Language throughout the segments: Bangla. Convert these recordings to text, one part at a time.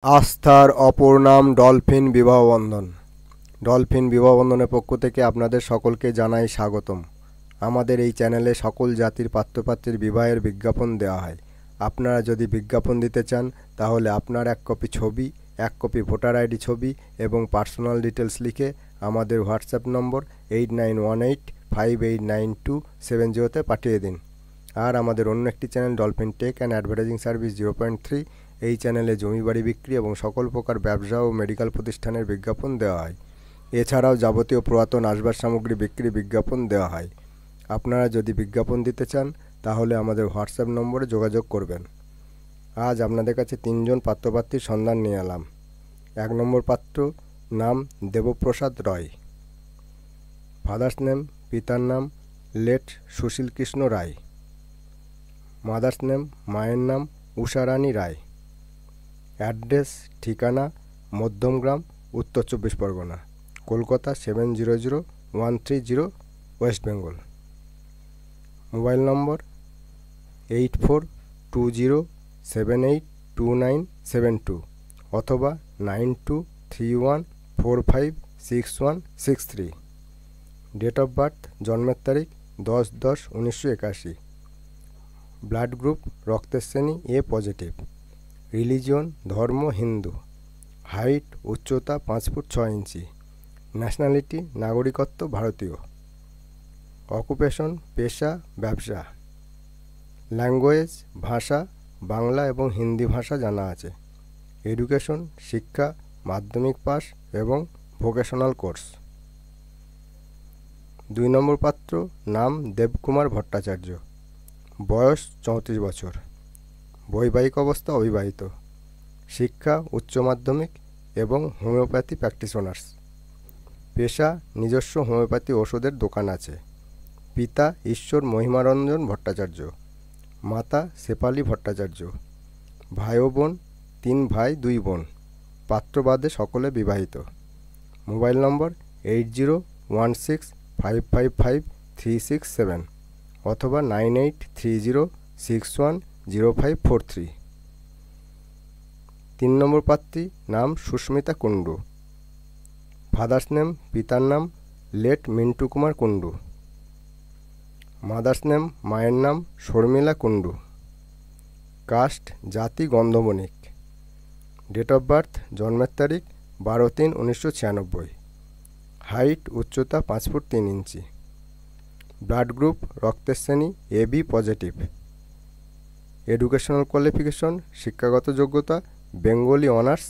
আস্থার অপর নাম ডলফিন বিবাহ বন্ধন। ডলফিন বিবাহ বন্ধনের পক্ষ থেকে আপনাদের সকলকে জানাই স্বাগতম। আমাদের এই চ্যানেলে সকল জাতির পাত্রপাত্রীর বিবাহের বিজ্ঞাপন দেওয়া হয়। আপনারা যদি বিজ্ঞাপন দিতে চান তাহলে আপনার এক কপি ছবি, এক কপি ভোটার আইডি ছবি এবং পার্সোনাল ডিটেলস লিখে আমাদের হোয়াটসঅ্যাপ নম্বর 8918589270 পাঠিয়ে দিন। আর আমাদের অন্য একটি channel Dolphin Tech and advertising service 0.3, এই চ্যানেলে জমি বাড়ি বিক্রি এবং সকল প্রকার ব্যবসা ও মেডিকেল প্রতিষ্ঠানের বিজ্ঞাপন দেওয়া হয়। এছাড়াও যাবতীয় পুরাতন আসবাব সামগ্রী বিক্রি বিজ্ঞাপন দেওয়া হয়। আপনারা যদি বিজ্ঞাপন দিতে চান তাহলে আমাদের হোয়াটসঅ্যাপ নম্বরে যোগাযোগ করবেন। আজ আপনাদের কাছে 3 জন পাত্রপাত্রীর সন্ধান নিয়ে এলাম। 1 নম্বর পাত্র, নাম দেবপ্রসাদ রয়। ফাদার্স নেম, পিতার নাম লেট সুশীল কৃষ্ণ রায়। মাদার্স নেম, মায়ের নাম উষারানী রায়। অ্যাড্রেস, ঠিকানা মধ্যমগ্রাম, উত্তর 24 পরগনা, কলকাতা 700130, ওয়েস্ট বেঙ্গল। মোবাইল নম্বর 8420782972 অথবা 9231456163। ডেট অফ বার্থ, জন্মের তারিখ 10/10/1981। ব্লাড গ্রুপ রক্তের শ্রেণী এ পজিটিভ। রিলিজিয়ন ধর্ম হিন্দু। হাইট উচ্চতা 5 ফুট 6 ইঞ্চি। ন্যাশনালিটি নাগরিকত্ব ভারতীয়। অকুপেশন পেশা ব্যবসা। ল্যাঙ্গুয়েজ ভাষা বাংলা এবং হিন্দি ভাষা জানা আছে। এডুকেশন শিক্ষা মাধ্যমিক পাস এবং ভোকেশনাল কোর্স। 2 নম্বর পাত্র, নাম দেবকুমার ভট্টাচার্য। বয়স 34 বছর। বৈবাহিক অবস্থা অবিবাহিত। শিক্ষা উচ্চ মাধ্যমিক এবং হোমিওপ্যাথি প্র্যাকটিশনার্স। পেশা নিজস্ব হোমিওপ্যাথি ওষুধের দোকান আছে। পিতা ঈশ্বর মহিমারঞ্জন ভট্টাচার্য, মাতা শেফালি ভট্টাচার্য। ভাই ও বোন 3 ভাই 2 বোন। পাত্র বাদে সকলে বিবাহিত। মোবাইল নম্বর 8016555367 অথবা 9830610543। 3 নম্বর পাত্রী, নাম সুস্মিতা কুণ্ডু। ফাদার্স নেম, পিতার নাম late Mintu Kumar Kundu. Mother's name, মায়ের নাম শর্মিলা কুণ্ডু। কাস্ট জাতি গন্ধবণিক। ডেট অফ বার্থ, জন্মের তারিখ 12/3/1996। হাইট উচ্চতা 5 ফুট 3 ইঞ্চি। ব্লাড গ্রুপ রক্তের শ্রেণী AB পজিটিভ। এডুকেশনাল কোয়ালিফিকেশন শিক্ষাগত যোগ্যতা বেঙ্গলি অনার্স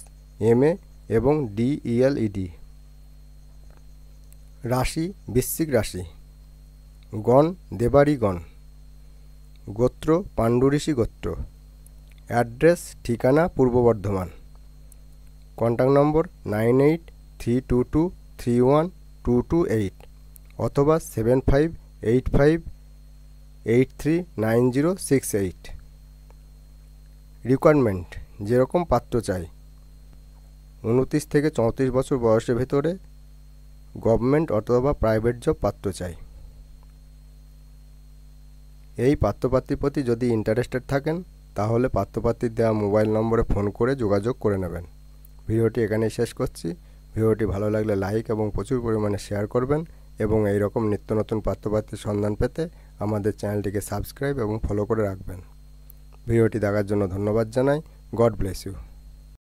MA এবং DELED। রাশি বৃশ্চিক রাশি। গণ দেবাড়ি গণ। গোত্র পাণ্ডুঋষি গোত্র। অ্যাড্রেস ঠিকানা পূর্ব বর্ধমান। কন্ট্যাক্ট নম্বর 9832231228 অথবা 7585839068। রিকোয়ারমেন্ট, যেরকম পাত্র চাই 29 থেকে 34 বছর বয়সের ভেতরে গভর্নমেন্ট অথবা প্রাইভেট জব পাত্র চাই। এই পাত্রপাত্রীর প্রতি যদি ইন্টারেস্টেড থাকেন তাহলে পাত্রপাত্রীর দেওয়া মোবাইল নম্বরে ফোন করে যোগাযোগ করে নেবেন। ভিডিওটি এখানেই শেষ করছি। ভিডিওটি ভালো লাগলে লাইক এবং প্রচুর পরিমাণে শেয়ার করবেন এবং এই রকম নিত্য নতুন পাত্রপাত্রীর সন্ধান পেতে আমাদের চ্যানেলটিকে সাবস্ক্রাইব এবং ফলো করে রাখবেন। ভিডিওটি দেখার জন্য ধন্যবাদ জানাই। God bless you.